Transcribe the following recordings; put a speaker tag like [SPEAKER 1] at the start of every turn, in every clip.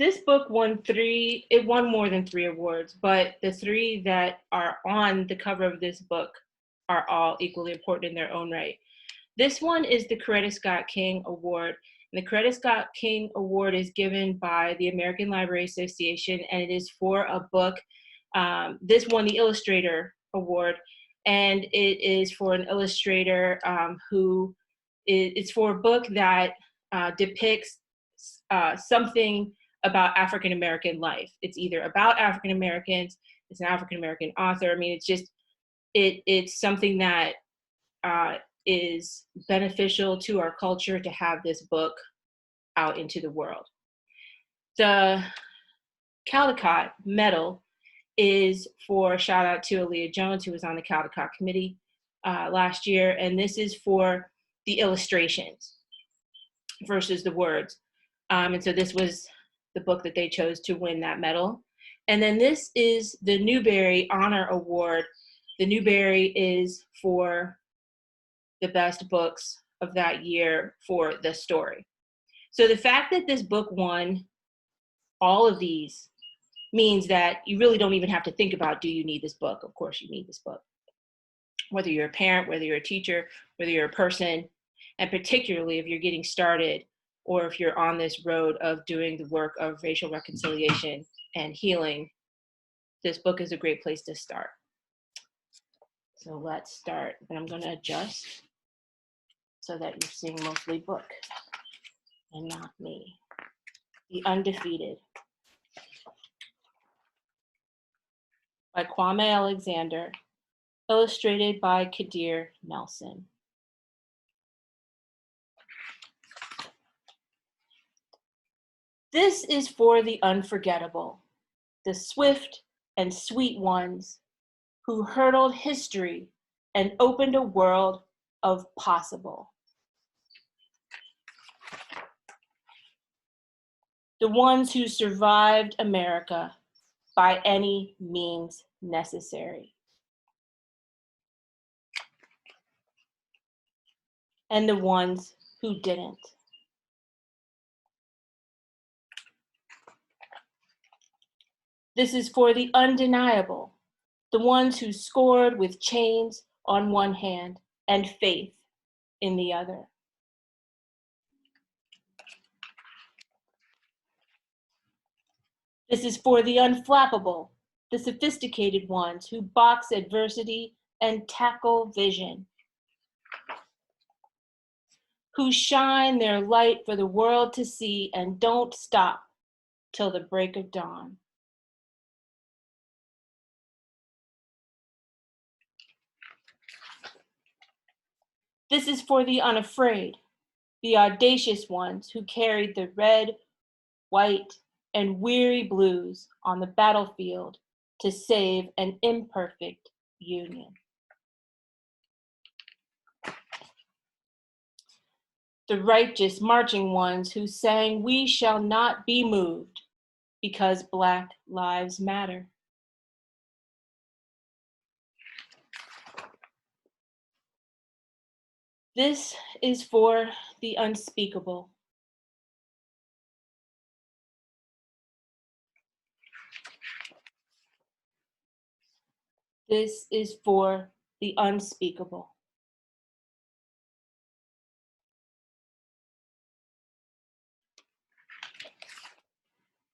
[SPEAKER 1] this book it won more than 3 awards, but the 3 that are on the cover of this book are all equally important in their own right. This one is the Coretta Scott King Award. And the Coretta Scott King Award is given by the American Library Association, and it is for a book. This won the Illustrator Award, and it is for an illustrator it's for a book that depicts something about African American life. It's either about African Americans, it's an African American author. I mean, it's something that is beneficial to our culture to have this book out into the world. The Caldecott Medal is for, shout out to Aaliyah Jones, who was on the Caldecott committee last year, and this is for the illustrations versus the words. And so this was the book that they chose to win that medal. And then this is the Newbery Honor Award. The Newbery is for the best books of that year for the story. So the fact that this book won all of these means that you really don't even have to think about, do you need this book? Of course you need this book. Whether you're a parent, whether you're a teacher, whether you're a person, and particularly if you're getting started or if you're on this road of doing the work of racial reconciliation and healing, this book is a great place to start. So let's start, and I'm going to adjust so that you're seeing mostly book and not me. The Undefeated by Kwame Alexander, illustrated by Kadir Nelson. This is for the unforgettable, the swift and sweet ones who hurdled history and opened a world of possible. The ones who survived America by any means necessary. And the ones who didn't. This is for the undeniable, the ones who scored with chains on one hand and faith in the other. This is for the unflappable, the sophisticated ones who box adversity and tackle vision, who shine their light for the world to see and don't stop till the break of dawn. This is for the unafraid, the audacious ones who carried the red, white, and weary blues on the battlefield to save an imperfect union. The righteous marching ones who sang, "We shall not be moved because Black lives matter." This is for the unspeakable. This is for the unspeakable.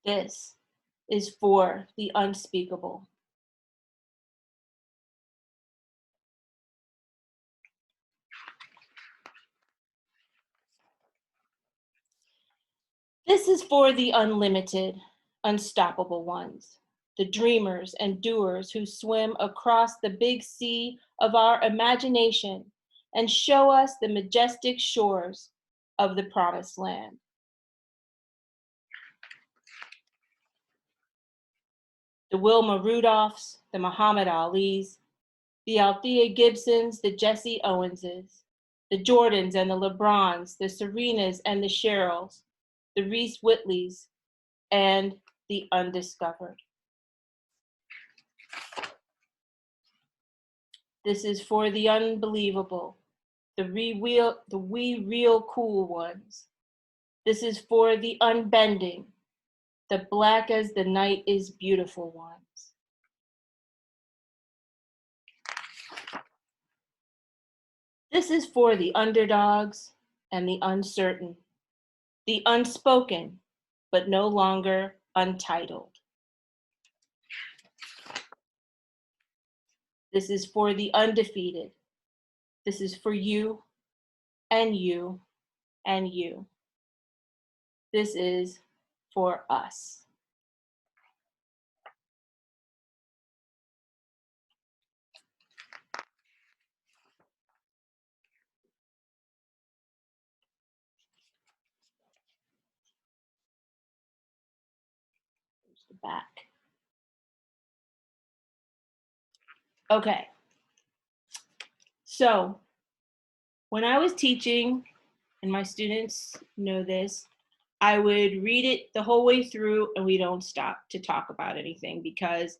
[SPEAKER 1] This is for the unspeakable. This is for the unlimited, unstoppable ones, the dreamers and doers who swim across the big sea of our imagination and show us the majestic shores of the promised land. The Wilma Rudolphs, the Muhammad Alis, the Althea Gibsons, the Jesse Owenses, the Jordans and the LeBrons, the Serenas and the Cheryls, the Reese Whitleys, and the undiscovered. This is for the unbelievable, the we real cool ones. This is for the unbending, The black as the night is beautiful ones. This is for the underdogs and the uncertain, the unspoken, but no longer untitled. This is for the undefeated. This is for you and you and you. This is for us. There's the back. Okay. So when I was teaching, and my students know this, I would read it the whole way through and we don't stop to talk about anything because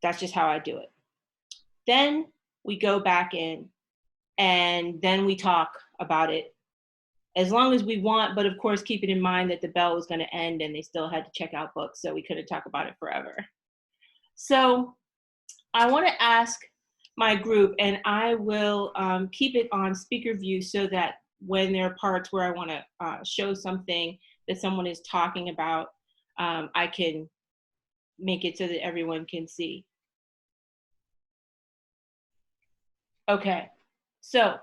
[SPEAKER 1] that's just how I do it. Then we go back in and then we talk about it as long as we want, but of course, keeping in mind that the bell was going to end and they still had to check out books, so we couldn't talk about it forever. So I want to ask my group, and I will keep it on speaker view so that when there are parts where I want to show something that someone is talking about, I can make it so that everyone can see. Okay, so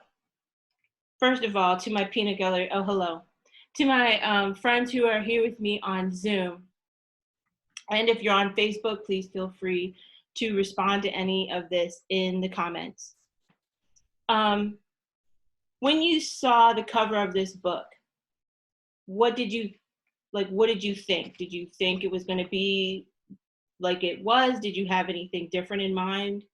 [SPEAKER 1] first of all, to my peanut gallery, oh, hello. To my friends who are here with me on Zoom, and if you're on Facebook, please feel free to respond to any of this in the comments. When you saw the cover of this book, what did you think? Did you think it was going to be like it was? Did you have anything different in mind?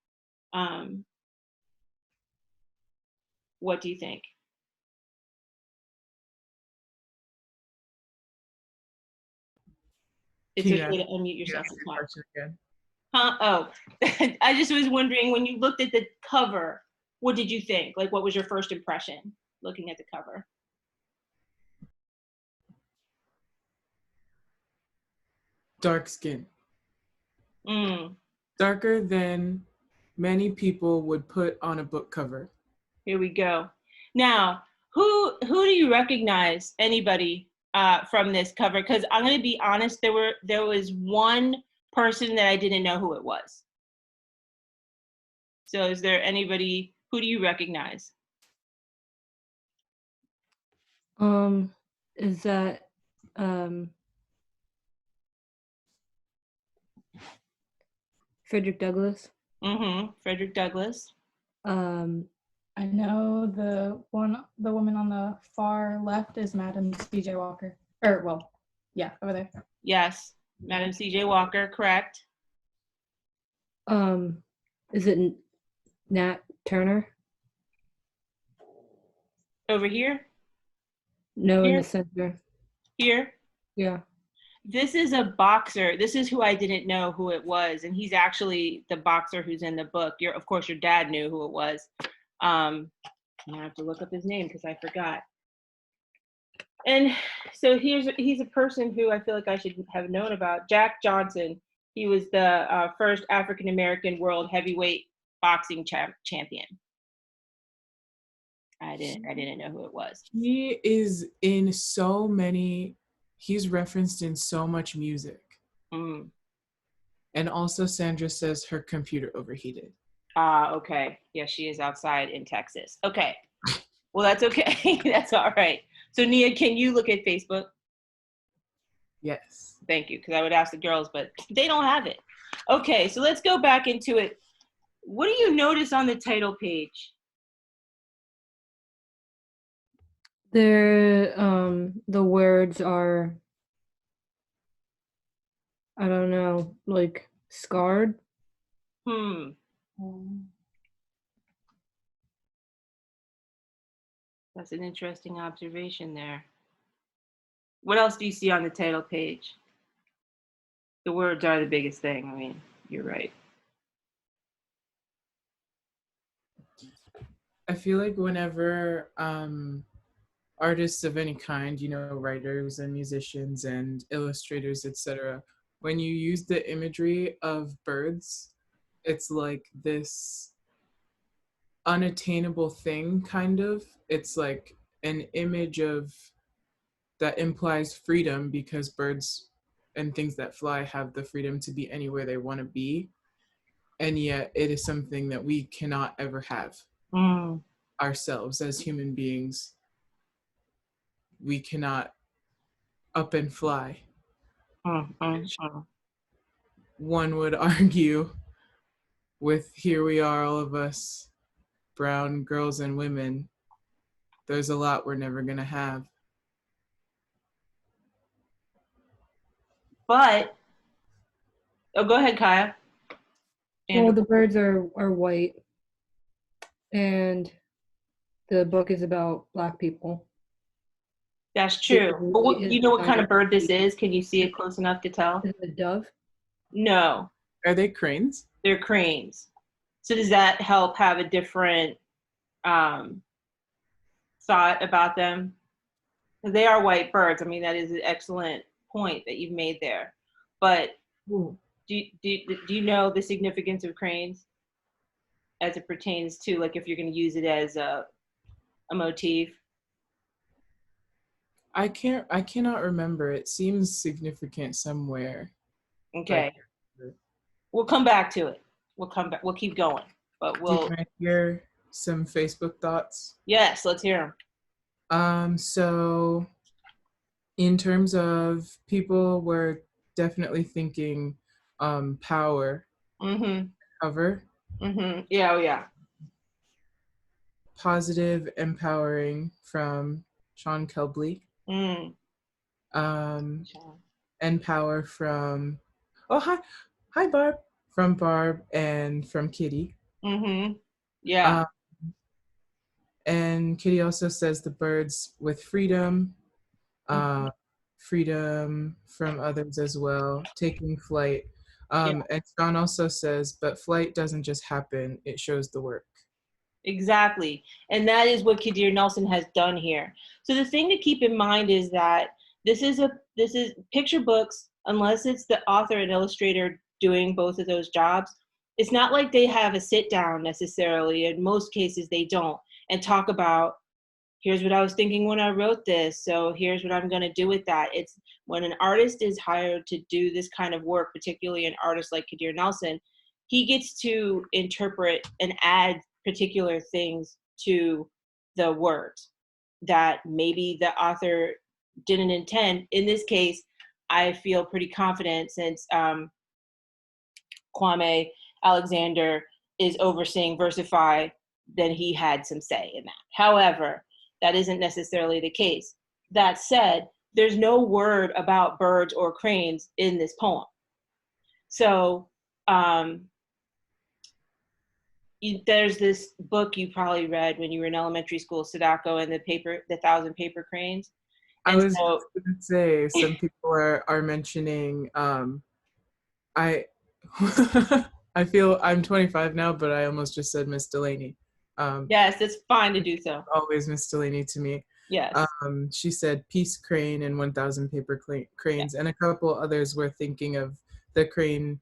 [SPEAKER 1] What do you think? It's okay to unmute yourself and talk.
[SPEAKER 2] Again.
[SPEAKER 1] Huh? Oh, I just was wondering, when you looked at the cover, what did you think? Like, what was your first impression looking at the cover?
[SPEAKER 2] Dark skin.
[SPEAKER 1] Mm.
[SPEAKER 2] Darker than many people would put on a book cover.
[SPEAKER 1] Here we go. Now, who do you recognize? Anybody from this cover? Because I'm going to be honest, there was one person that I didn't know who it was. So is there anybody, who do you recognize?
[SPEAKER 3] Is that Frederick Douglass?
[SPEAKER 1] Mm-hmm. Frederick Douglass.
[SPEAKER 4] I know the woman on the far left is Madam C.J. Walker. Or, well, yeah, over there.
[SPEAKER 1] Yes, Madam C.J. Walker, correct.
[SPEAKER 3] Is it Nat Turner?
[SPEAKER 1] Over here?
[SPEAKER 3] No,
[SPEAKER 1] Here?
[SPEAKER 3] in the center.
[SPEAKER 1] Here?
[SPEAKER 3] Yeah.
[SPEAKER 1] This is a boxer. This is who I didn't know who it was, and he's actually the boxer who's in the book. Of course, your dad knew who it was. I have to look up his name because I forgot. And so he's a person who I feel like I should have known about. Jack Johnson. He was the first African American world heavyweight boxing champion. I didn't know who it was.
[SPEAKER 2] He is in so many. He's referenced in so much music.
[SPEAKER 1] Mm.
[SPEAKER 2] And also, Sandra says her computer overheated.
[SPEAKER 1] Okay. Yeah, she is outside in Texas. Okay. Well, that's okay. That's all right. So, Nia, can you look at Facebook?
[SPEAKER 2] Yes.
[SPEAKER 1] Thank you, because I would ask the girls, but they don't have it. Okay, so let's go back into it. What do you notice on the title page?
[SPEAKER 3] The words are, I don't know, like scarred.
[SPEAKER 1] That's an interesting observation there. What else do you see on the title page? The words are the biggest thing. I mean, you're right.
[SPEAKER 2] I feel like whenever artists of any kind, you know, writers and musicians and illustrators, etc., when you use the imagery of birds, it's like this unattainable thing, kind of. It's like an image of that implies freedom because birds and things that fly have the freedom to be anywhere they want to be. And yet it is something that we cannot ever have
[SPEAKER 1] Mm,
[SPEAKER 2] ourselves as human beings. We cannot up and fly, which
[SPEAKER 1] mm.
[SPEAKER 2] one would argue with here we are, all of us, brown girls and women, there's a lot we're never going to have.
[SPEAKER 1] But, oh, go ahead, Kaya. And
[SPEAKER 3] Well, the birds are white, and the book is about Black people.
[SPEAKER 1] that's true. But what,
[SPEAKER 3] Is
[SPEAKER 1] you know what kind
[SPEAKER 3] it
[SPEAKER 1] of bird this is? Can you see it close enough to tell?
[SPEAKER 3] a dove?
[SPEAKER 1] No,
[SPEAKER 2] Are they cranes?
[SPEAKER 1] they're cranes. So does that help have a different thought about them? 'Cause they are white birds. I mean, that is an excellent point that you've made there. But
[SPEAKER 3] Ooh.
[SPEAKER 1] do you know the significance of cranes as it pertains to, like, if you're going to use it as a motif?
[SPEAKER 2] I cannot remember. It seems significant somewhere.
[SPEAKER 1] Okay, we'll come back to it. We'll come back. We'll keep going. But
[SPEAKER 2] Do you want to hear some Facebook thoughts?
[SPEAKER 1] yes, let's hear them.
[SPEAKER 2] So in terms of people, we're definitely thinking power
[SPEAKER 1] Mm-hmm.
[SPEAKER 2] cover,
[SPEAKER 1] Mm-hmm. Yeah, oh yeah.
[SPEAKER 2] positive, empowering from Sean Kelbley,
[SPEAKER 1] Mm.
[SPEAKER 2] and power from hi Barb, from Barb and from Kitty.
[SPEAKER 1] Mm-hmm. Yeah.
[SPEAKER 2] And Kitty also says the birds with freedom,
[SPEAKER 1] Mhm.
[SPEAKER 2] freedom from others as well, taking flight.
[SPEAKER 1] Yeah.
[SPEAKER 2] And Sean also says, but flight doesn't just happen, it shows the work.
[SPEAKER 1] Exactly. And that is what Kadir Nelson has done here. So the thing to keep in mind is that this is picture books, unless it's the author and illustrator doing both of those jobs, it's not like they have a sit down necessarily. In most cases they don't, and talk about, here's what I was thinking when I wrote this, so here's what I'm going to do with that. It's when an artist is hired to do this kind of work, particularly an artist like Kadir Nelson, he gets to interpret and add particular things to the words that maybe the author didn't intend. In this case, I feel pretty confident, since Kwame Alexander is overseeing Versify, then he had some say in that. However, that isn't necessarily the case. That said, there's no word about birds or cranes in this poem. So there's this book you probably read when you were in elementary school, Sadako and the Thousand Paper Cranes.
[SPEAKER 2] I
[SPEAKER 1] And
[SPEAKER 2] was
[SPEAKER 1] so,
[SPEAKER 2] just going to say, some people are mentioning, I I feel I'm 25 now, but I almost just said Miss Delaney.
[SPEAKER 1] yes, it's fine to do so.
[SPEAKER 2] Always Miss Delaney to me.
[SPEAKER 1] Yes.
[SPEAKER 2] She said Peace Crane and 1,000 Paper Cranes, and a couple others were thinking of the crane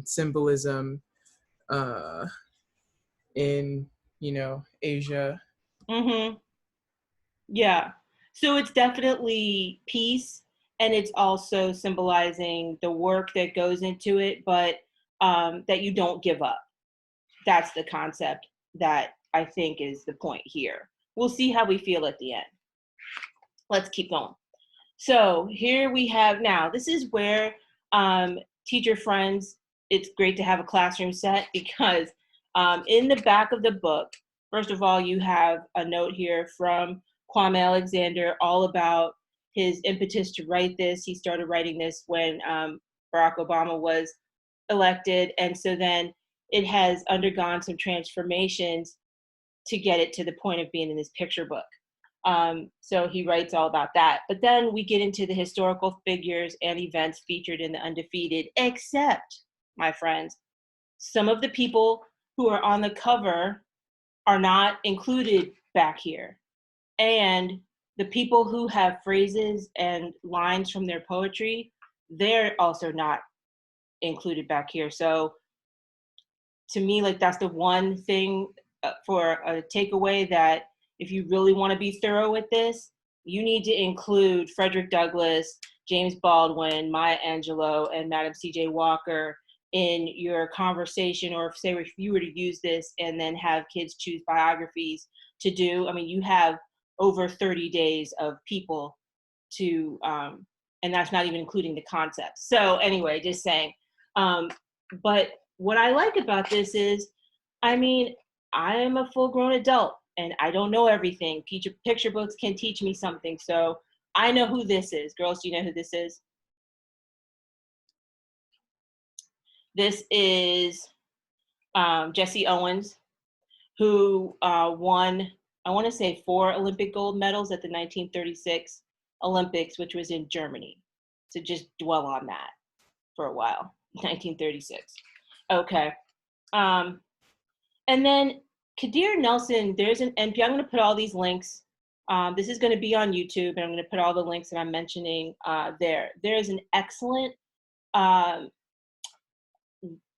[SPEAKER 2] symbolism in, you know, Asia.
[SPEAKER 1] Mm-hmm. Yeah. So it's definitely peace, and it's also symbolizing the work that goes into it, but that you don't give up. That's the concept that I think is the point here. We'll see how we feel at the end. Let's keep going. So here we have, now this is where teacher friends, it's great to have a classroom set, because in the back of the book, first of all, you have a note here from Kwame Alexander all about his impetus to write this. He started writing this when Barack Obama was elected. And so then it has undergone some transformations to get it to the point of being in this picture book. So he writes all about that. But then we get into the historical figures and events featured in the Undefeated, except, my friends, some of the people who are on the cover are not included back here. And the people who have phrases and lines from their poetry, they're also not included back here. So to me, like, that's the one thing for a takeaway, that if you really want to be thorough with this, you need to include Frederick Douglass, James Baldwin, Maya Angelou, and Madam C.J. Walker in your conversation, or say if you were to use this and then have kids choose biographies to do. I mean, you have over 30 days of people to, and that's not even including the concepts. So anyway, just saying. But what I like about this is, I mean, I am a full-grown adult and I don't know everything. Picture books can teach me something. So I know who this is. Girls, do you know who this is? This is Jesse Owens, who won, I want to say, 4 Olympic gold medals at the 1936 Olympics, which was in Germany. So just dwell on that for a while. 1936. Okay. And then Kadir Nelson, there's an NP. I'm going to put all these links. This is going to be on YouTube, and I'm going to put all the links that I'm mentioning there. There is an excellent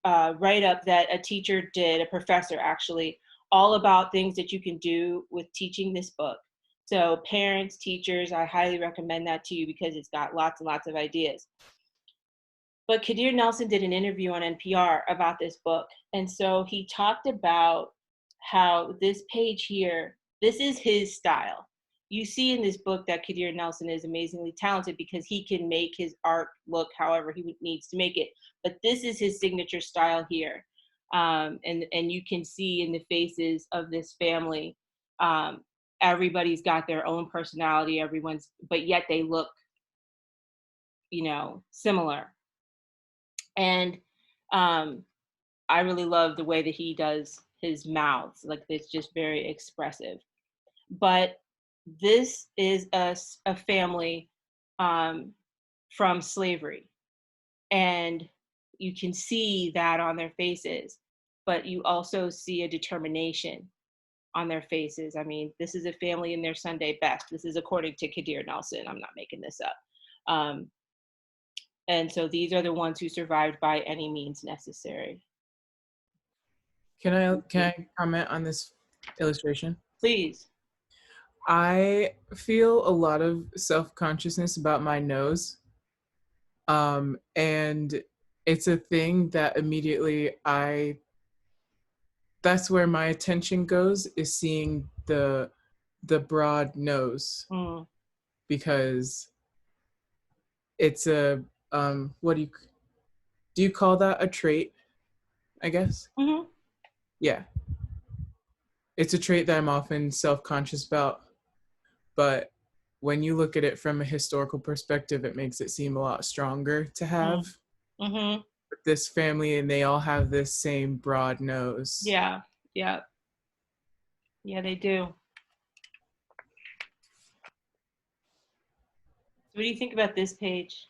[SPEAKER 1] write-up that a teacher did, a professor actually, all about things that you can do with teaching this book. So parents, teachers, I highly recommend that to you because it's got lots and lots of ideas. But Kadir Nelson did an interview on NPR about this book. And so he talked about how this page here, this is his style. You see in this book that Kadir Nelson is amazingly talented because he can make his art look however he needs to make it. But this is his signature style here. And you can see in the faces of this family, everybody's got their own personality, but yet they look, similar. And I really love the way that he does his mouths. Like, it's just very expressive. But this is a family from slavery. And you can see that on their faces, but you also see a determination on their faces. I mean, this is a family in their Sunday best. This is according to Kadir Nelson. I'm not making this up. And so these are the ones who survived by any means necessary.
[SPEAKER 2] Can I comment on this illustration?
[SPEAKER 1] Please.
[SPEAKER 2] I feel a lot of self-consciousness about my nose. And it's a thing that immediately that's where my attention goes, is seeing the broad nose. Because it's a, what do you call that? A trait, I guess?
[SPEAKER 1] Mm-hmm.
[SPEAKER 2] Yeah. It's a trait that I'm often self-conscious about, but when you look at it from a historical perspective, it makes it seem a lot stronger to have.
[SPEAKER 1] Mm-hmm.
[SPEAKER 2] This family, and they all have this same broad nose.
[SPEAKER 1] Yeah, they do. What do you think about this page?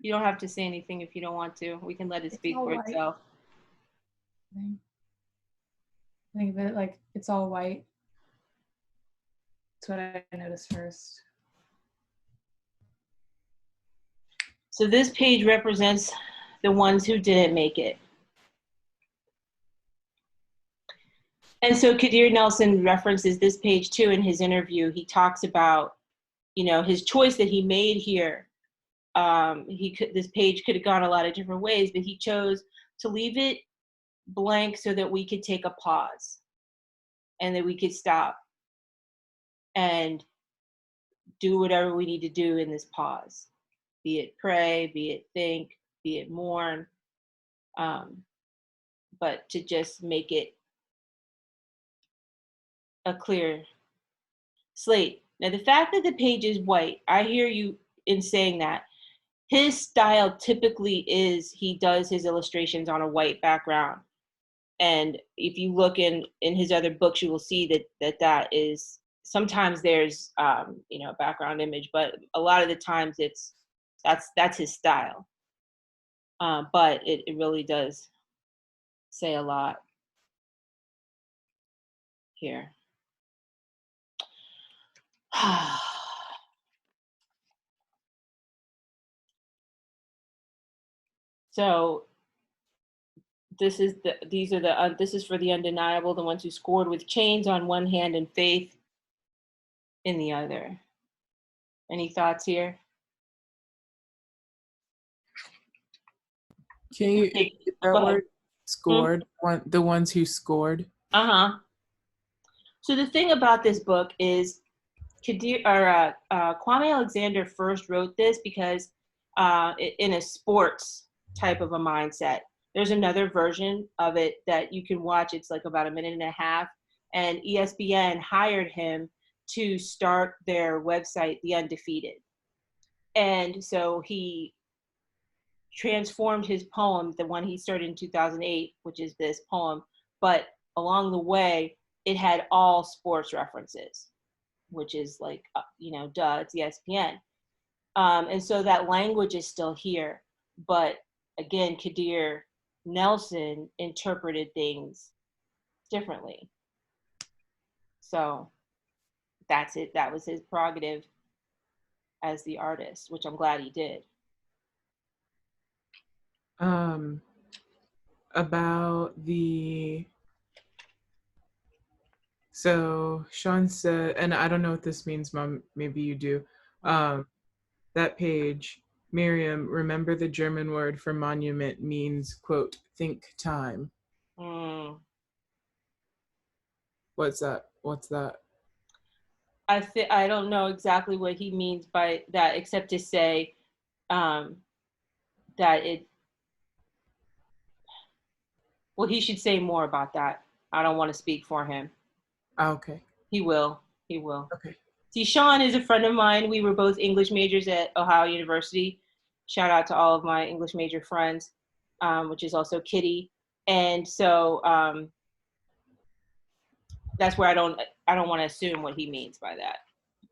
[SPEAKER 1] You don't have to say anything if you don't want to. We can let it speak for itself.
[SPEAKER 4] I think of it like it's all white. That's what I noticed first.
[SPEAKER 1] So this page represents the ones who didn't make it. And so Kadir Nelson references this page too in his interview. He talks about, his choice that he made here. This page could have gone a lot of different ways, but he chose to leave it blank so that we could take a pause and that we could stop and do whatever we need to do in this pause, be it pray, be it think, be it mourn, but to just make it a clear slate. Now, the fact that the page is white, I hear you in saying that. His style typically is, he does his illustrations on a white background. And if you look in his other books, you will see that is, sometimes there's, a background image, but a lot of the times that's his style. But it really does say a lot. here. So this is this is for the undeniable, the ones who scored with chains on one hand and faith in the other. Any thoughts here?
[SPEAKER 2] Can you repeat that
[SPEAKER 1] Go ahead.
[SPEAKER 2] word? Scored. The ones who scored.
[SPEAKER 1] Uh-huh. So the thing about this book is Kwame Alexander first wrote this because in a sports type of a mindset. There's another version of it that you can watch. It's like about a minute and a half. And ESPN hired him to start their website, The Undefeated. And so he transformed his poem, the one he started in 2008, which is this poem, but along the way, it had all sports references, which is like, duh, it's ESPN. And so that language is still here. But again, Kadir Nelson interpreted things differently. So that's it. That was his prerogative as the artist, which I'm glad he did.
[SPEAKER 2] About the, so Sean said, and I don't know what this means, Mom, maybe you do. That page, Miriam, remember the German word for monument means, quote, think time. What's that?
[SPEAKER 1] I don't know exactly what he means by that, except to say that well, he should say more about that. I don't want to speak for him.
[SPEAKER 2] Okay.
[SPEAKER 1] He will.
[SPEAKER 2] Okay.
[SPEAKER 1] See, Sean is a friend of mine. We were both English majors at Ohio University. Shout out to all of my English major friends, which is also Kitty. And so that's where I don't want to assume what he means by that.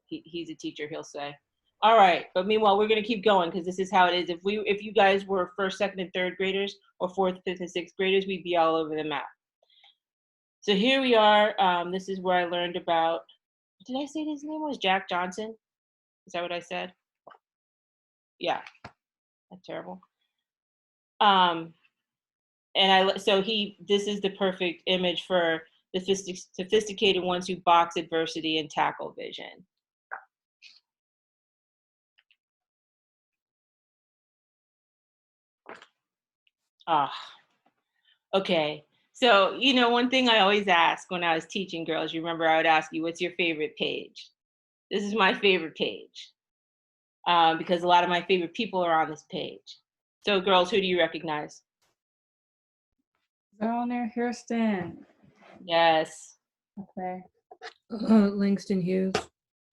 [SPEAKER 1] He's a teacher, he'll say. All right, but meanwhile, we're gonna keep going because this is how it is. If you guys were first, second, and third graders, or fourth, fifth, and sixth graders, we'd be all over the map. So here we are. This is where I learned about, did I say his name was Jack Johnson? Is that what I said? Yeah, that's terrible. This is the perfect image for the sophisticated ones who box adversity and tackle vision. Okay. So, one thing I always ask when I was teaching girls, you remember I would ask you, what's your favorite page? This is my favorite page because a lot of my favorite people are on this page. So girls, who do you recognize?
[SPEAKER 4] They're on there, Kirsten.
[SPEAKER 1] Yes.
[SPEAKER 4] Up there.
[SPEAKER 3] Langston Hughes.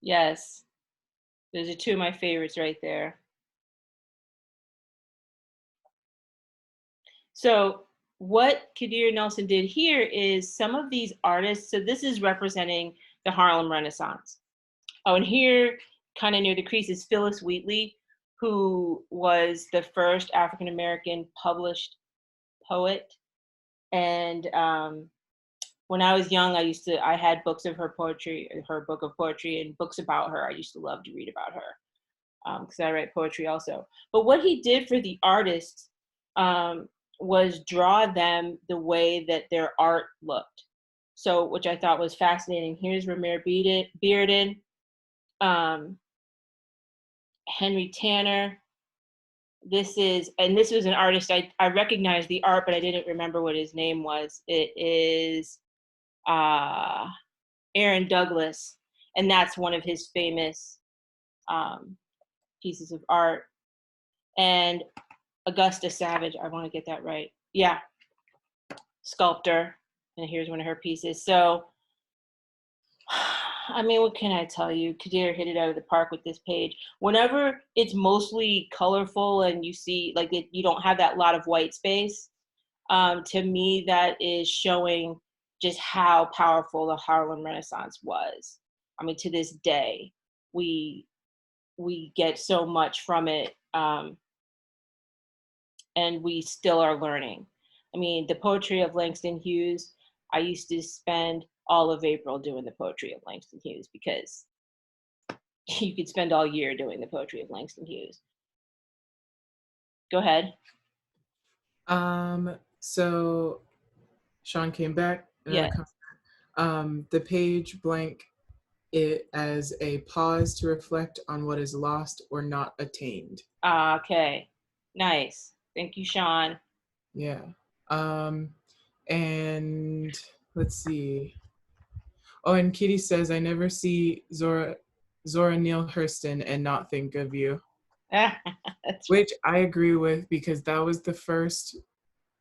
[SPEAKER 1] Yes. Those are two of my favorites right there. So what Kadir Nelson did here is some of these artists, so this is representing the Harlem Renaissance. Oh, and here, kind of near the crease, is Phyllis Wheatley, who was the first African-American published poet. And when I was young, I had books of her poetry, her book of poetry, and books about her. I used to love to read about her because I write poetry also. But what he did for the artists was draw them the way that their art looked. So, which I thought was fascinating. Here's Ramir Bearden, Henry Tanner. This was an artist, I recognized the art, but I didn't remember what his name was. It is Aaron Douglas, and that's one of his famous pieces of art. And Augusta Savage, I want to get that right. Yeah, sculptor, and here's one of her pieces. So, I mean, what can I tell you? Kadir hit it out of the park with this page. Whenever it's mostly colorful and you see, like, you don't have that lot of white space, to me, that is showing just how powerful the Harlem Renaissance was. I mean, to this day, we get so much from it, and we still are learning. I mean, the poetry of Langston Hughes, I used to spend all of April doing the poetry of Langston Hughes, because you could spend all year doing the poetry of Langston Hughes. Go ahead.
[SPEAKER 2] So Sean came back.
[SPEAKER 1] Yeah.
[SPEAKER 2] The page blank it as a pause to reflect on what is lost or not attained.
[SPEAKER 1] Okay. Nice. Thank you, Sean.
[SPEAKER 2] Yeah. And let's see. Oh, and Kitty says, I never see Zora Neale Hurston and not think of you. Which I agree with, because that was the first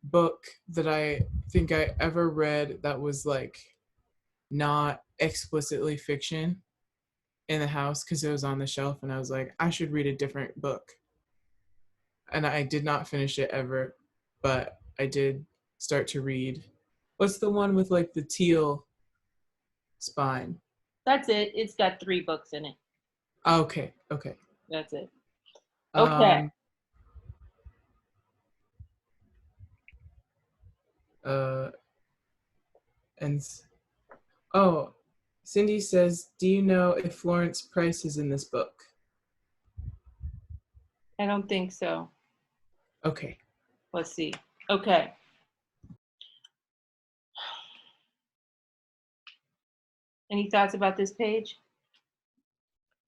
[SPEAKER 2] book that I think I ever read that was like not explicitly fiction in the house, because it was on the shelf and I was like, I should read a different book. And I did not finish it ever, but I did start to read. What's the one with like the teal spine?
[SPEAKER 1] That's it. It's got 3 books in it.
[SPEAKER 2] Okay.
[SPEAKER 1] That's it. Okay.
[SPEAKER 2] And Cindy says, do you know if Florence Price is in this book?
[SPEAKER 1] I don't think so.
[SPEAKER 2] Okay.
[SPEAKER 1] Let's see. Okay. Any thoughts about this page,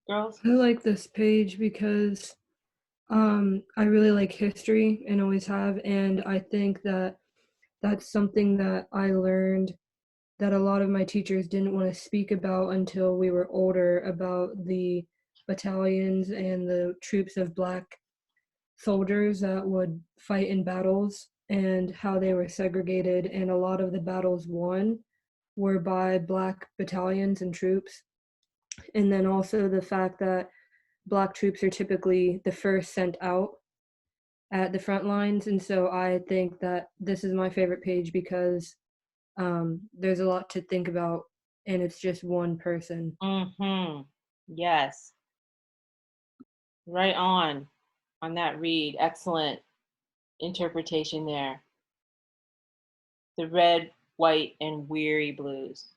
[SPEAKER 1] girls?
[SPEAKER 3] I like this page because I really like history and always have, and I think that that's something that I learned that a lot of my teachers didn't want to speak about until we were older, about the battalions and the troops of Black soldiers that would fight in battles and how they were segregated, and a lot of the battles won were by Black battalions and troops. And then also the fact that Black troops are typically the first sent out at the front lines. And so I think that this is my favorite page because there's a lot to think about, and it's just one person.
[SPEAKER 1] Mm-hmm. Yes. Right on that read. Excellent interpretation there. The red, white, and weary blues.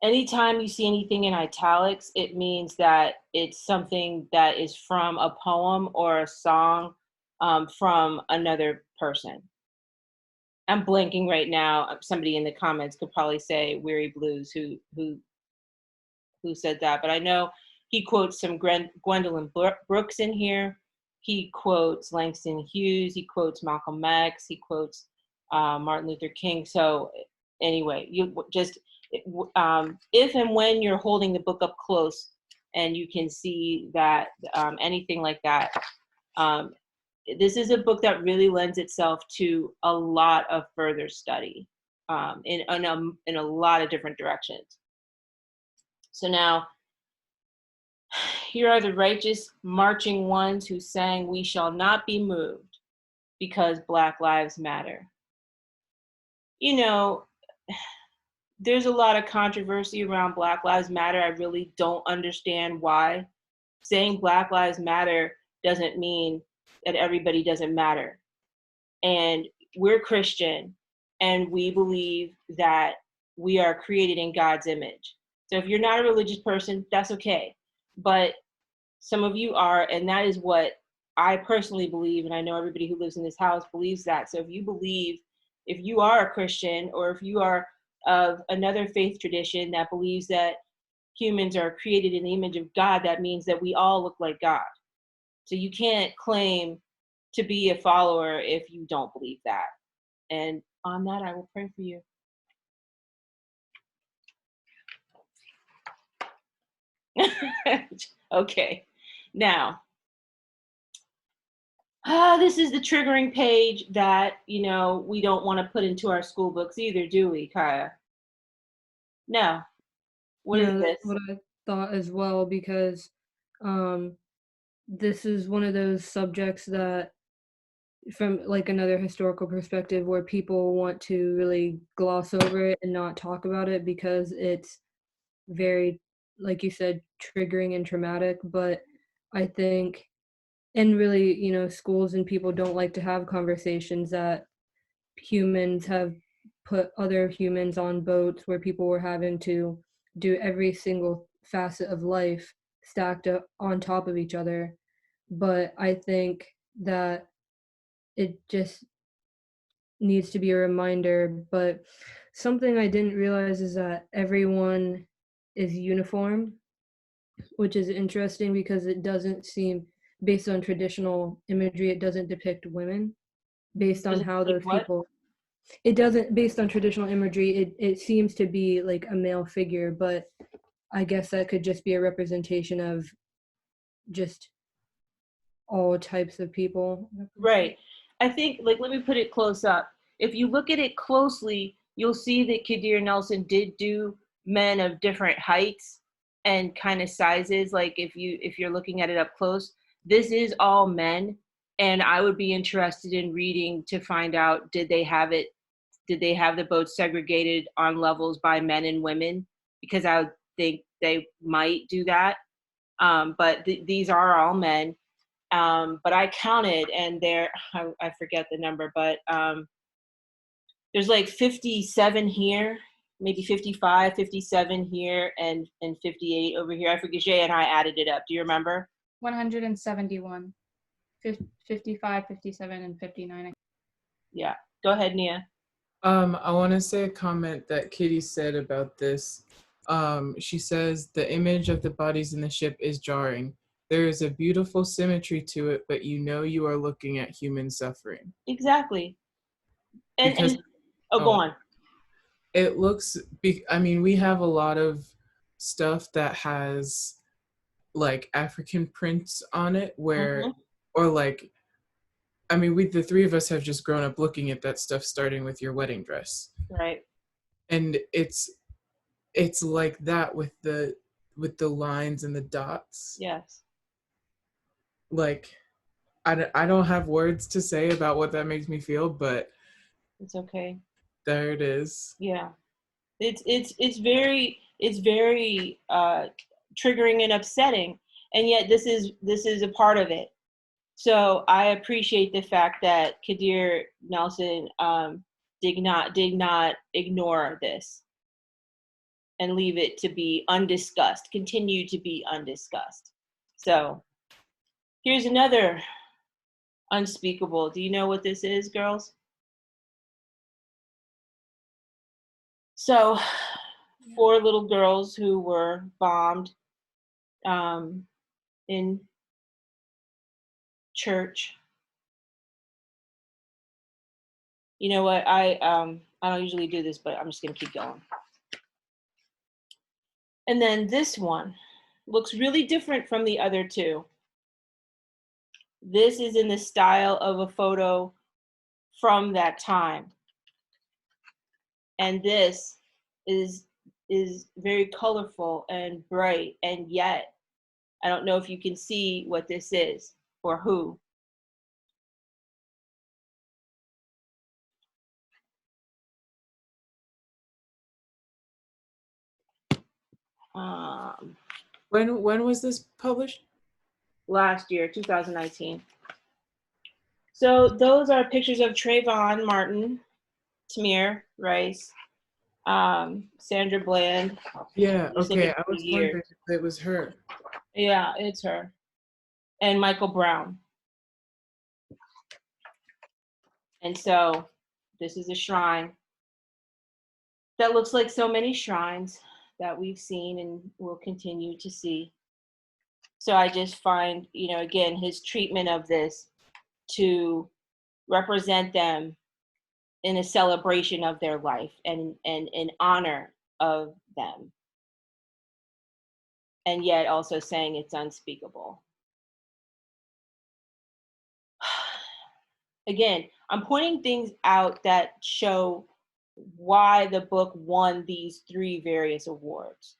[SPEAKER 1] Anytime you see anything in italics, it means that it's something that is from a poem or a song from another person. I'm blanking right now. Somebody in the comments could probably say "Weary Blues" who said that, but I know he quotes some Gwendolyn Brooks in here. He quotes Langston Hughes. He quotes Malcolm X. He quotes Martin Luther King. So anyway, you just if and when you're holding the book up close and you can see that anything like that, this is a book that really lends itself to a lot of further study in a lot of different directions. So now, here are the righteous marching ones who sang, "We shall not be moved because Black Lives Matter." You know, there's a lot of controversy around Black Lives Matter. I really don't understand why. Saying Black Lives Matter doesn't mean that everybody doesn't matter. And we're Christian, and we believe that we are created in God's image. So if you're not a religious person, that's okay. But some of you are, and that is what I personally believe, and I know everybody who lives in this house believes that. So if you are a Christian, or if you are of another faith tradition that believes that humans are created in the image of God, that means that we all look like God. So you can't claim to be a follower if you don't believe that. And on that, I will pray for you. Okay. Now, this is the triggering page that, we don't want to put into our school books either, do we, Kaya? No. What is this?
[SPEAKER 3] That's what I thought as well, because this is one of those subjects that, from like another historical perspective, where people want to really gloss over it and not talk about it because it's very, like you said, triggering and traumatic. But I think, and really, schools and people don't like to have conversations that humans have put other humans on boats where people were having to do every single facet of life stacked up on top of each other. But I think that it just needs to be a reminder. But something I didn't realize is that everyone is uniform, which is interesting because it doesn't seem, based on traditional imagery, it doesn't depict women based on
[SPEAKER 1] Does it
[SPEAKER 3] how
[SPEAKER 1] like
[SPEAKER 3] those
[SPEAKER 1] what?
[SPEAKER 3] people, it doesn't, based on traditional imagery, it seems to be like a male figure, but I guess that could just be a representation of just all types of people.
[SPEAKER 1] Right. I think, like, let me put it close up. If you look at it closely, you'll see that Kadir Nelson did do men of different heights and kind of sizes. Like if you're looking at it up close, this is all men. And I would be interested in reading to find out, did they have the boats segregated on levels by men and women? Because I would think they might do that. But these are all men. But I counted, and I forget the number, but there's like 57 here, maybe 55, 57 here, and 58 over here. I forget, Jay and I added it up. Do you remember?
[SPEAKER 4] 171, 55, 57, and 59.
[SPEAKER 1] Yeah. Go ahead, Nia.
[SPEAKER 2] I want to say a comment that Kitty said about this. She says the image of the bodies in the ship is jarring. There is a beautiful symmetry to it, but you know you are looking at human suffering.
[SPEAKER 1] Exactly.
[SPEAKER 2] Because
[SPEAKER 1] And go on.
[SPEAKER 2] It looks, I mean, we have a lot of stuff that has like African prints on it where, or like, I mean, the three of us have just grown up looking at that stuff, starting with your wedding dress.
[SPEAKER 1] Right.
[SPEAKER 2] And it's like that with the lines and the dots.
[SPEAKER 1] Yes.
[SPEAKER 2] Like, I don't have words to say about what that makes me feel, but
[SPEAKER 1] It's okay.
[SPEAKER 2] there it is.
[SPEAKER 1] Yeah. It's very triggering and upsetting, and yet this is a part of it. So I appreciate the fact that Kadir Nelson did not ignore this and leave it to be undiscussed, continue to be undiscussed. So here's another unspeakable. Do you know what this is, girls? So 4 little girls who were bombed in church. You know what? I don't usually do this, but I'm just gonna keep going. And then this one looks really different from the other two. This is in the style of a photo from that time. And this is very colorful and bright, and yet I don't know if you can see what this is or who.
[SPEAKER 2] When was this published?
[SPEAKER 1] Last year, 2019. So those are pictures of Trayvon Martin, Tamir Rice, Sandra Bland.
[SPEAKER 2] Yeah, okay. I was wondering if it was her.
[SPEAKER 1] Yeah, it's her. And Michael Brown. And so this is a shrine that looks like so many shrines that we've seen and will continue to see. So I just find, again, his treatment of this to represent them in a celebration of their life and in honor of them. And yet also saying it's unspeakable. Again, I'm pointing things out that show why the book won these 3 various awards.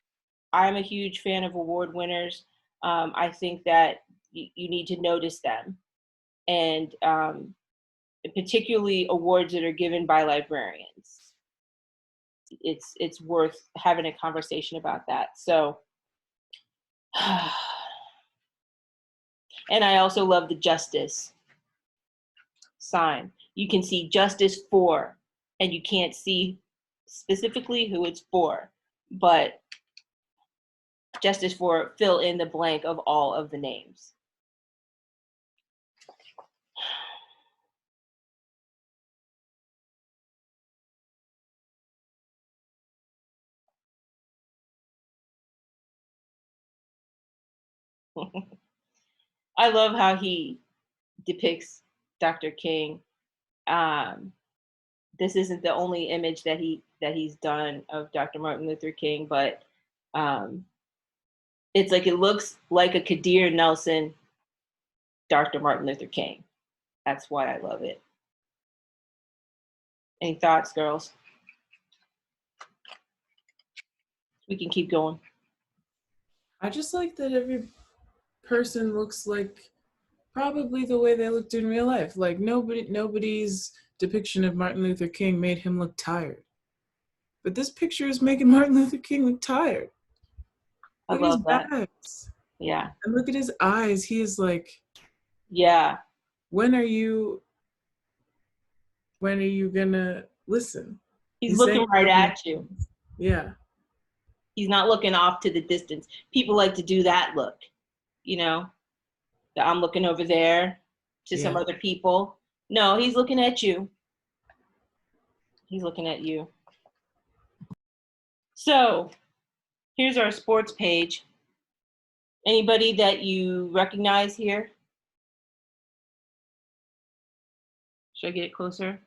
[SPEAKER 1] I'm a huge fan of award winners. I think that you need to notice them, and particularly awards that are given by librarians. It's worth having a conversation about that. So, and I also love the justice sign. You can see justice for and you can't see specifically who it's for, but just as for fill in the blank of all of the names. I love how he depicts Dr. King. This isn't the only image that he's done of Dr. Martin Luther King, but it's like it looks like a Kadir Nelson, Dr. Martin Luther King. That's why I love it. Any thoughts, girls? We can keep going.
[SPEAKER 2] I just like that every person looks like probably the way they looked in real life. Like nobody's depiction of Martin Luther King made him look tired. But this picture is making Martin Luther King look tired.
[SPEAKER 1] I
[SPEAKER 2] Look at his
[SPEAKER 1] love that.
[SPEAKER 2] bags.
[SPEAKER 1] Yeah.
[SPEAKER 2] And look at his eyes. He is like,
[SPEAKER 1] yeah.
[SPEAKER 2] When are you gonna listen?
[SPEAKER 1] He's looking right at you.
[SPEAKER 2] Yeah.
[SPEAKER 1] He's not looking off to the distance. People like to do that look, you know, that I'm looking over there to some other people. No, he's looking at you. He's looking at you. So here's our sports page. Anybody that you recognize here? Should I get it closer?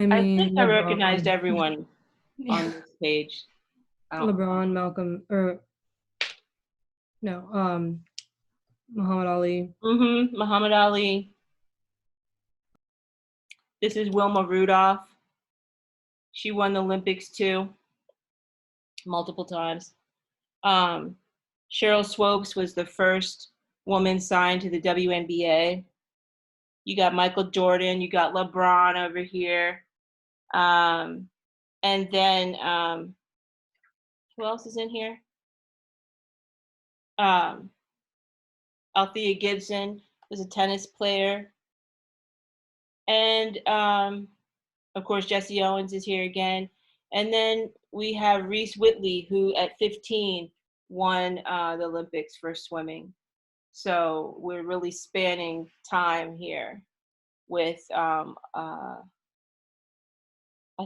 [SPEAKER 1] I think I recognized everyone on this page.
[SPEAKER 3] LeBron, Malcolm, or no, Muhammad Ali.
[SPEAKER 1] Muhammad Ali. This is Wilma Rudolph. She won the Olympics too, multiple times. Cheryl Swopes was the first woman signed to the WNBA. You got Michael Jordan, you got LeBron over here. And then who else is in here? Althea Gibson was a tennis player. And of course, Jesse Owens is here again. And then we have Reese Whitley, who at 15 won the Olympics for swimming. So we're really spanning time here with, I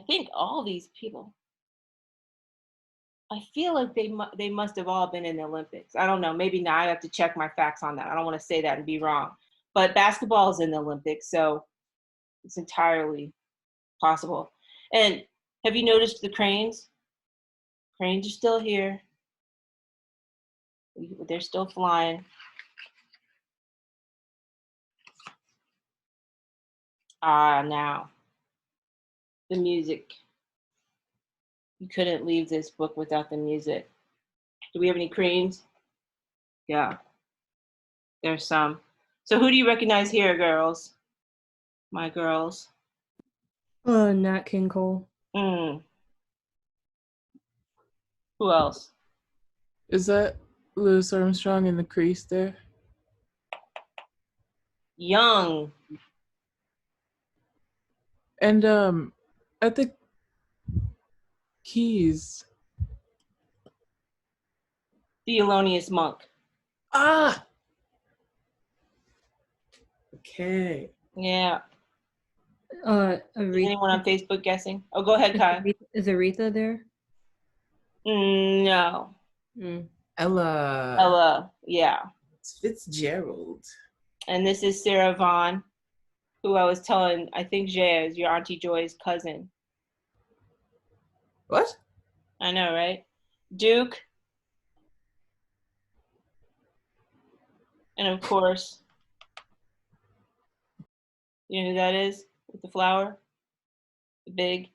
[SPEAKER 1] think all these people. I feel like they must have all been in the Olympics. I don't know. Maybe now I have to check my facts on that. I don't want to say that and be wrong. But basketball is in the Olympics, so it's entirely possible. And have you noticed the cranes? Cranes are still here. They're still flying. Now the music. You couldn't leave this book without the music. Do we have any cranes? Yeah, there's some. So who do you recognize here, girls? My girls.
[SPEAKER 3] Nat King Cole.
[SPEAKER 1] Who else?
[SPEAKER 2] Is that Louis Armstrong in the crease there?
[SPEAKER 1] Young.
[SPEAKER 2] And at the keys.
[SPEAKER 1] Thelonious Monk.
[SPEAKER 2] Okay.
[SPEAKER 1] Yeah.
[SPEAKER 3] Is
[SPEAKER 1] anyone on Facebook guessing? Oh, go ahead, Kai.
[SPEAKER 3] Is Aretha there?
[SPEAKER 1] No.
[SPEAKER 2] Ella.
[SPEAKER 1] Yeah.
[SPEAKER 2] It's Fitzgerald.
[SPEAKER 1] And this is Sarah Vaughan, who I was telling, I think Jay is your Auntie Joy's cousin.
[SPEAKER 2] What?
[SPEAKER 1] I know, right? Duke. And of course, you know who that is with the flower? The big.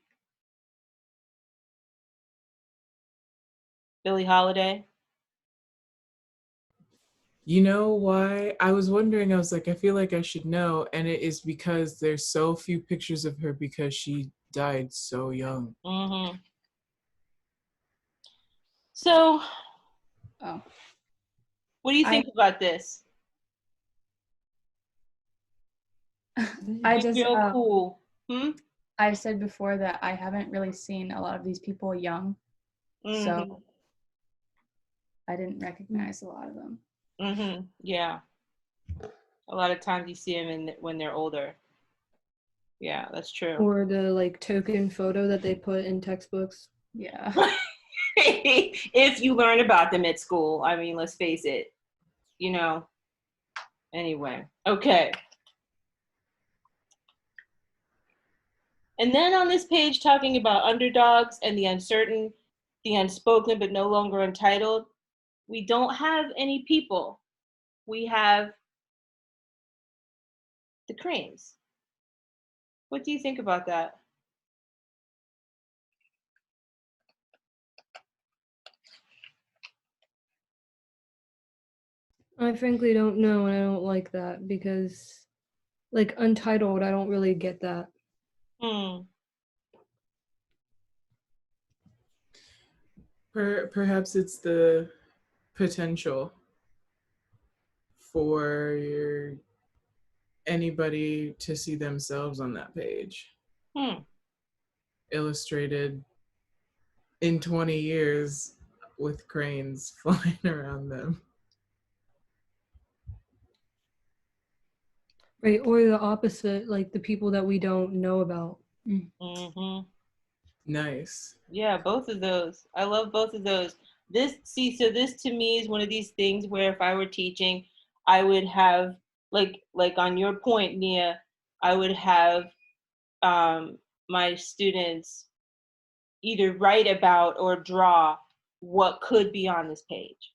[SPEAKER 1] Billie Holiday.
[SPEAKER 2] You know why? I was wondering, I was like, I feel like I should know. And it is because there's so few pictures of her because she died so young.
[SPEAKER 1] So, what do you think about this?
[SPEAKER 4] I
[SPEAKER 1] You
[SPEAKER 4] just
[SPEAKER 1] feel cool.
[SPEAKER 4] I said before that I haven't really seen a lot of these people young, so I didn't recognize a lot of them.
[SPEAKER 1] Yeah. A lot of times you see them when they're older. Yeah, that's true.
[SPEAKER 3] Or the like token photo that they put in textbooks.
[SPEAKER 4] Yeah.
[SPEAKER 1] If you learn about them at school, I mean, let's face it, you know. Anyway, okay. And then on this page, talking about underdogs and the uncertain, the unspoken, but no longer entitled, we don't have any people. We have the cranes. What do you think about that?
[SPEAKER 3] I frankly don't know, and I don't like that because, like, untitled, I don't really get that.
[SPEAKER 2] Perhaps it's the potential for anybody to see themselves on that page. Illustrated in 20 years with cranes flying around them.
[SPEAKER 3] Right, or the opposite, like the people that we don't know about.
[SPEAKER 2] Nice.
[SPEAKER 1] Yeah, both of those. I love both of those. So this to me is one of these things where if I were teaching, I would have like on your point, Nia, I would have my students either write about or draw what could be on this page.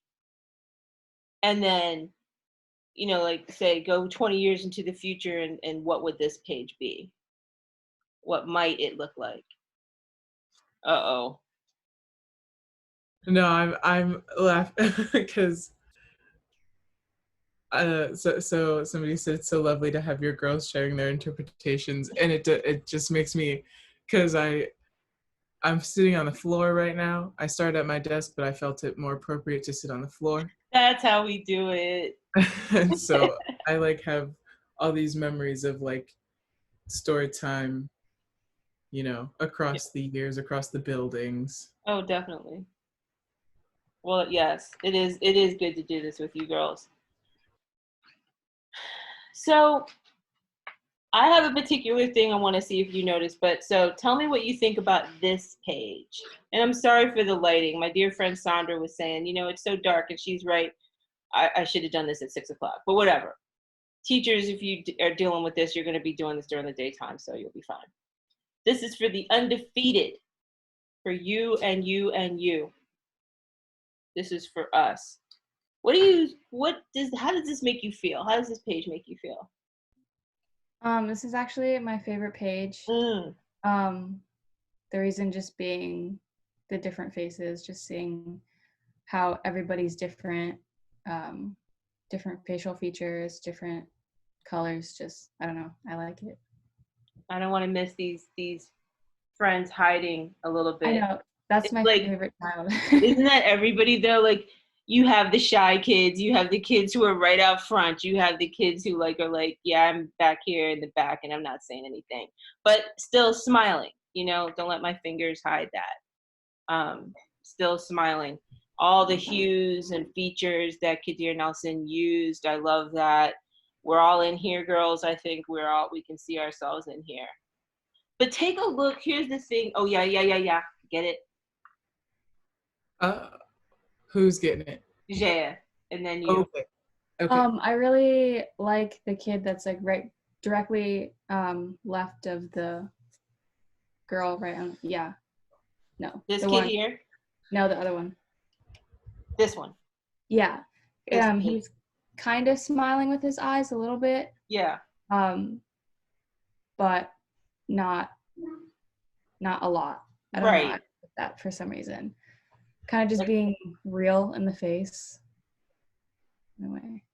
[SPEAKER 1] And then, like say go 20 years into the future and what would this page be? What might it look like? Uh-oh.
[SPEAKER 2] No, I'm laughing because so somebody said it's so lovely to have your girls sharing their interpretations, and it just makes me, because I'm sitting on the floor right now. I started at my desk, but I felt it more appropriate to sit on the floor.
[SPEAKER 1] That's how we do it.
[SPEAKER 2] And so I like have all these memories of like story time, across the years, across the buildings.
[SPEAKER 1] Oh, definitely. Well, yes, it is good to do this with you girls. So I have a particular thing I want to see if you notice, but so tell me what you think about this page. And I'm sorry for the lighting. My dear friend Sandra was saying, it's so dark, and she's right. I should have done this at 6 o'clock, but whatever. Teachers, if you are dealing with this, you're going to be doing this during the daytime, so you'll be fine. This is for the undefeated, for you and you and you. This is for us. How does this make you feel? How does this page make you feel?
[SPEAKER 4] This is actually my favorite page. The reason just being the different faces, just seeing how everybody's different, different facial features, different colors. Just, I don't know, I like it.
[SPEAKER 1] I don't want to miss these friends hiding a little bit.
[SPEAKER 4] I know, that's my favorite child.
[SPEAKER 1] Isn't that everybody though? Like, you have the shy kids, you have the kids who are right out front, you have the kids who are like, yeah, I'm back here in the back and I'm not saying anything, but still smiling. Don't let my fingers hide that. Still smiling. All the hues and features that Kadir Nelson used, I love that. We're all in here, girls. I think we can see ourselves in here. But take a look. Here's the thing. Oh, yeah. Get it?
[SPEAKER 2] Who's getting it?
[SPEAKER 1] Yeah. And then you.
[SPEAKER 2] Okay.
[SPEAKER 4] I really like the kid that's like right directly left of the girl right on. Yeah. No.
[SPEAKER 1] This kid here?
[SPEAKER 4] No, the other one.
[SPEAKER 1] This one.
[SPEAKER 4] Yeah. He's kind of smiling with his eyes a little bit.
[SPEAKER 1] Yeah.
[SPEAKER 4] But not a lot. I don't know. I like that for some reason. Kind of just being real in the face. In a way.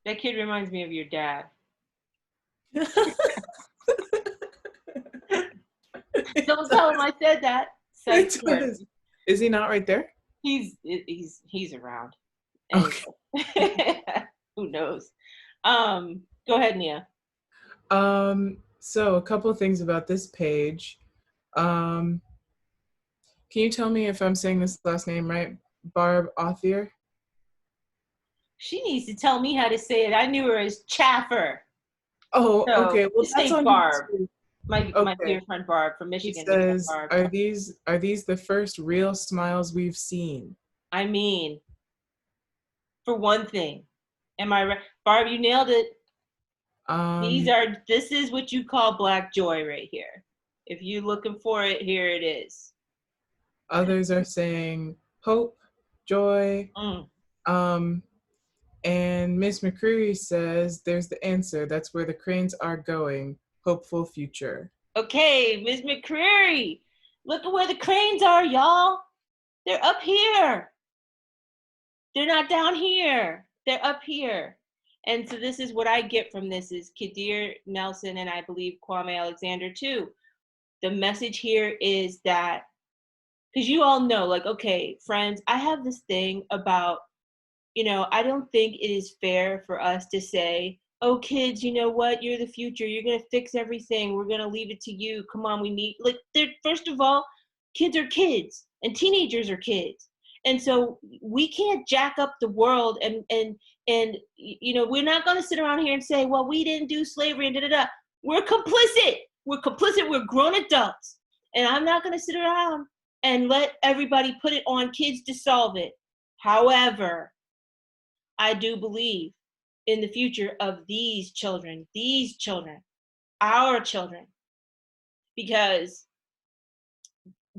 [SPEAKER 1] That kid reminds me of your dad. Don't tell him I said that.
[SPEAKER 2] Is he not right there?
[SPEAKER 1] He's around. Anyway.
[SPEAKER 2] Okay.
[SPEAKER 1] Who knows? Go ahead, Nia.
[SPEAKER 2] So a couple things about this page. Um, can you tell me if I'm saying this last name right? Barb Othier?
[SPEAKER 1] She needs to tell me how to say it. I knew her as Chaffer.
[SPEAKER 2] Oh,
[SPEAKER 1] So
[SPEAKER 2] okay. Well,
[SPEAKER 1] just
[SPEAKER 2] that's
[SPEAKER 1] say
[SPEAKER 2] on you
[SPEAKER 1] Barb.
[SPEAKER 2] too.
[SPEAKER 1] My
[SPEAKER 2] Okay.
[SPEAKER 1] dear friend Barb from
[SPEAKER 2] He
[SPEAKER 1] Michigan.
[SPEAKER 2] says,
[SPEAKER 1] Barb.
[SPEAKER 2] are these the first real smiles we've seen?
[SPEAKER 1] I mean, for one thing, am I right? Barb, you nailed it.
[SPEAKER 2] Um,
[SPEAKER 1] This is what you call black joy right here. If you're looking for it, here it is.
[SPEAKER 2] Others are saying hope, joy.
[SPEAKER 1] Mm.
[SPEAKER 2] And Miss McCreary says, there's the answer. That's where the cranes are going. Hopeful future.
[SPEAKER 1] Okay, Ms. McCreary, look at where the cranes are, y'all. They're up here. They're not down here. They're up here. And so this is what I get from this is Kadir Nelson and I believe Kwame Alexander too. The message here is that, because you all know, like, okay, friends, I have this thing about, I don't think it is fair for us to say, oh, kids, you know what? You're the future. You're going to fix everything. We're going to leave it to you. Come on, we need, like, first of all, kids are kids and teenagers are kids. And so we can't jack up the world and we're not going to sit around here and say, well, we didn't do slavery and da-da-da. We're complicit. We're complicit. We're grown adults. And I'm not going to sit around and let everybody put it on kids to solve it. However, I do believe in the future of these children, our children, because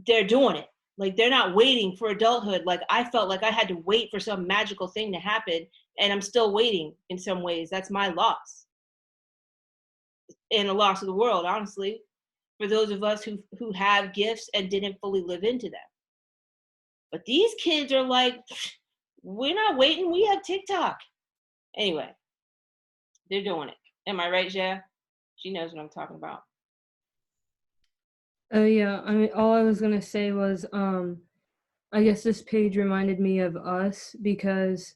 [SPEAKER 1] they're doing it. Like, they're not waiting for adulthood. Like, I felt like I had to wait for some magical thing to happen, and I'm still waiting in some ways. That's my loss. And a loss of the world, honestly, for those of us who have gifts and didn't fully live into them. But these kids are like, we're not waiting. We have TikTok. Anyway, they're doing it. Am I right, Ja? She knows what I'm talking about.
[SPEAKER 3] Oh yeah, I mean, all I was gonna say was, I guess this page reminded me of us because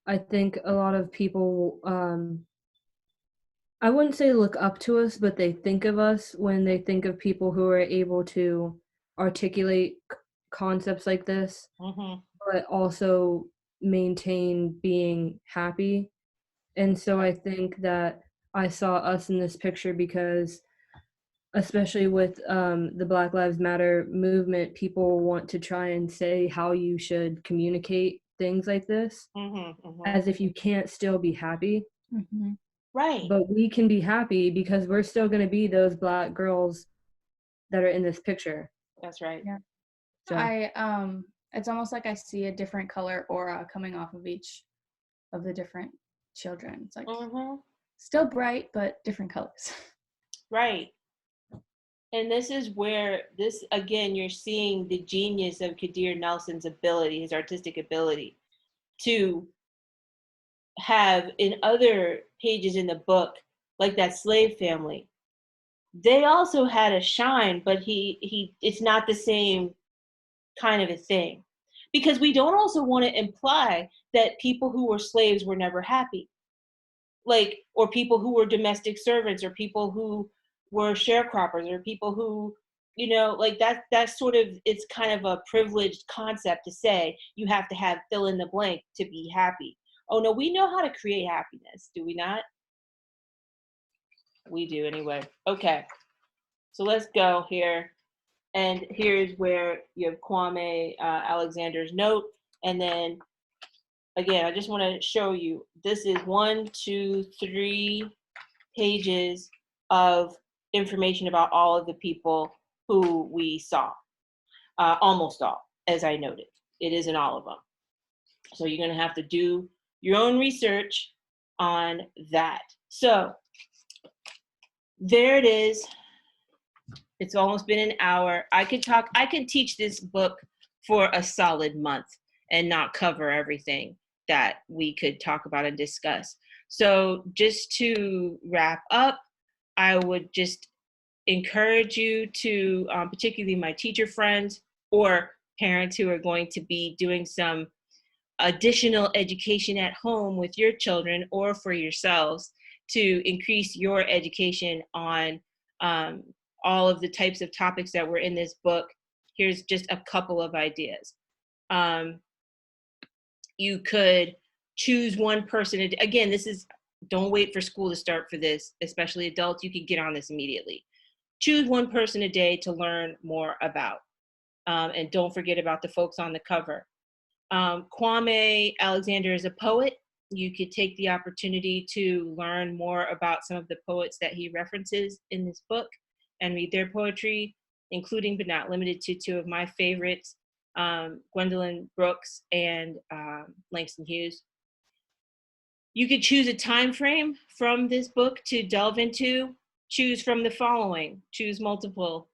[SPEAKER 3] I think a lot of people, I wouldn't say look up to us, but they think of us when they think of people who are able to articulate concepts like this, but also maintain being happy. And so I think that I saw us in this picture because, especially with the Black Lives Matter movement, people want to try and say how you should communicate things like this as if you can't still be happy.
[SPEAKER 1] Right.
[SPEAKER 3] But we can be happy because we're still going to be those Black girls that are in this picture.
[SPEAKER 1] That's right.
[SPEAKER 4] Yeah.
[SPEAKER 3] So
[SPEAKER 4] It's almost like I see a different color aura coming off of each of the different children. It's like still bright, but different colors.
[SPEAKER 1] Right. And this is where again, you're seeing the genius of Kadir Nelson's ability, his artistic ability to have in other pages in the book, like that slave family, they also had a shine, but it's not the same kind of a thing. Because we don't also want to imply that people who were slaves were never happy. Like, or people who were domestic servants, or people who were sharecroppers, or people who, like that's sort of, it's kind of a privileged concept to say you have to have fill in the blank to be happy. Oh no, we know how to create happiness, do we not? We do anyway. Okay, so let's go here. And here's where you have Kwame Alexander's note. And then again, I just want to show you, this is 1, 2, 3 pages of information about all of the people who we saw. Almost all, as I noted. It isn't all of them. So you're going to have to do your own research on that. So there it is. It's almost been an hour. I could teach this book for a solid month and not cover everything that we could talk about and discuss. So just to wrap up, I would just encourage you to, particularly my teacher friends or parents who are going to be doing some additional education at home with your children or for yourselves, to increase your education on all of the types of topics that were in this book, here's just a couple of ideas. You could choose one person. Again, this is, don't wait for school to start for this, especially adults. You can get on this immediately. Choose one person a day to learn more about. And don't forget about the folks on the cover. Kwame Alexander is a poet. You could take the opportunity to learn more about some of the poets that he references in this book and read their poetry, including but not limited to two of my favorites, Gwendolyn Brooks and Langston Hughes. You could choose a time frame from this book to delve into. Choose from the following, choose multiple.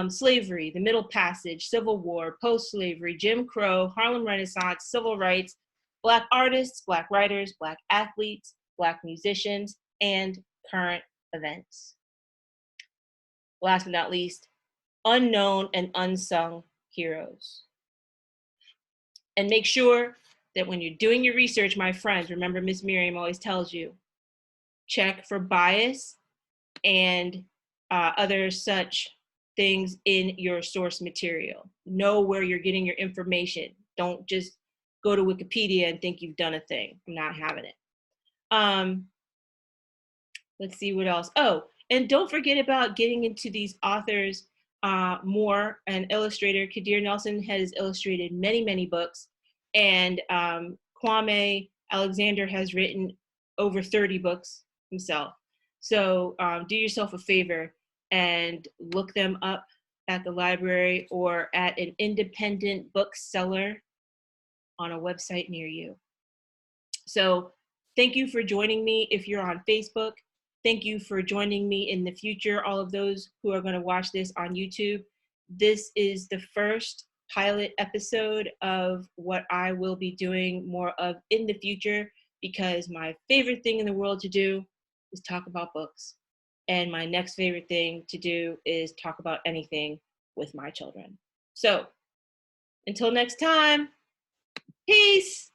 [SPEAKER 1] Slavery, the Middle Passage, Civil War, post-slavery, Jim Crow, Harlem Renaissance, civil rights, Black artists, Black writers, Black athletes, Black musicians, and current events. Last but not least, unknown and unsung heroes. And make sure that when you're doing your research, my friends, remember Miss Miriam always tells you, check for bias and other such things in your source material. Know where you're getting your information. Don't just go to Wikipedia and think you've done a thing. I'm not having it. Let's see what else. Oh, and don't forget about getting into these authors more. An illustrator, Kadir Nelson, has illustrated many, many books. And Kwame Alexander has written over 30 books himself. So do yourself a favor and look them up at the library or at an independent bookseller on a website near you. So thank you for joining me if you're on Facebook. Thank you for joining me in the future, all of those who are going to watch this on YouTube. This is the first pilot episode of what I will be doing more of in the future, because my favorite thing in the world to do is talk about books. And my next favorite thing to do is talk about anything with my children. So until next time, peace.